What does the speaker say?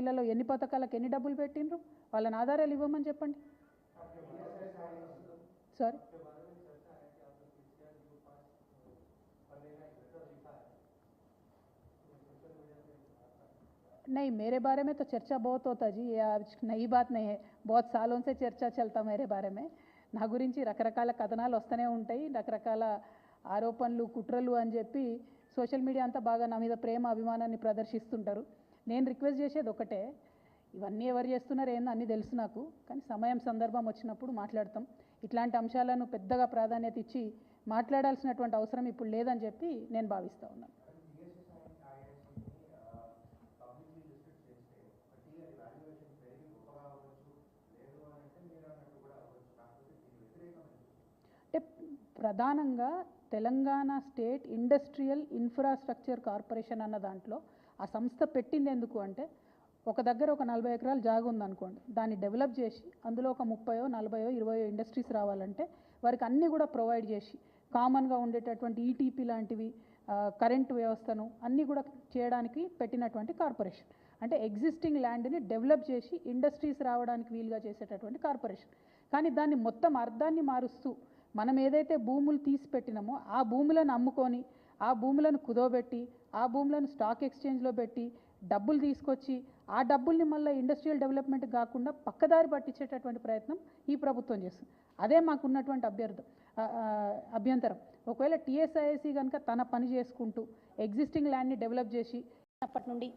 వీళ్ళలో ఎన్ని పథకాలకు ఎన్ని డబ్బులు పెట్టిండ్రు, వాళ్ళని ఆధారాలు ఇవ్వమని చెప్పండి. సారీ, नहीं, मेरे बारे में तो चर्चा बहुत होता जी, ये आज नई बात नहीं है, बहुत सालों से चर्चा चलता मेरे बारे में. నా గురించి రకరకాల కథనాలు వస్తూనే ఉంటాయి, రకరకాల ఆరోపణలు కుట్రలు అని చెప్పి సోషల్ మీడియా అంతా బాగా నా మీద ప్రేమ అభిమానాన్ని ప్రదర్శిస్తుంటారు. నేను రిక్వెస్ట్ చేసేది ఒకటే, ఇవన్నీ ఎవరు చేస్తున్నారు ఏందో అన్నీ తెలుసు నాకు, కానీ సమయం సందర్భం వచ్చినప్పుడు మాట్లాడతాం. ఇట్లాంటి అంశాలను పెద్దగా ప్రాధాన్యత ఇచ్చి మాట్లాడాల్సినటువంటి అవసరం ఇప్పుడు లేదని చెప్పి నేను భావిస్తూ ఉన్నాను. ప్రధానంగా Telangana state industrial infrastructure corporation అన్న దాంట్లో ఆ సంస్థ పెట్టింది ఎందుకు అంటే, ఒక దగ్గర ఒక 40 ఎకరాల జాగా ఉందనుకోండి, దాన్ని డెవలప్ చేసి అందులో ఒక 30, 40, 20 ఇండస్ట్రీస్ రావాలంటే వారికి అన్నీ కూడా ప్రొవైడ్ చేసి కామన్గా ఉండేటటువంటి ఈటీపీ లాంటివి, కరెంటు వ్యవస్థను అన్నీ కూడా చేయడానికి పెట్టినటువంటి కార్పొరేషన్. అంటే ఎగ్జిస్టింగ్ ల్యాండ్ని డెవలప్ చేసి ఇండస్ట్రీస్ రావడానికి వీలుగా చేసేటటువంటి కార్పొరేషన్. కానీ దాన్ని మొత్తం అర్థాన్ని మారుస్తూ మనం ఏదైతే భూములు తీసి పెట్టినామో ఆ భూములను అమ్ముకొని, ఆ భూములను కుదోబెట్టి, ఆ భూములను స్టాక్ ఎక్స్చేంజ్లో పెట్టి డబ్బులు తీసుకొచ్చి ఆ డబ్బుల్ని మళ్ళీ ఇండస్ట్రియల్ డెవలప్మెంట్ కాకుండా పక్కదారి పట్టించేటటువంటి ప్రయత్నం ఈ ప్రభుత్వం చేస్తుంది. అదే మాకున్నటువంటి అభ్యంతరం. ఒకవేళ టీఎస్ఐఐసి కనుక తన పని చేసుకుంటూ ఎగ్జిస్టింగ్ ల్యాండ్ని డెవలప్ చేసి అప్పటి నుండి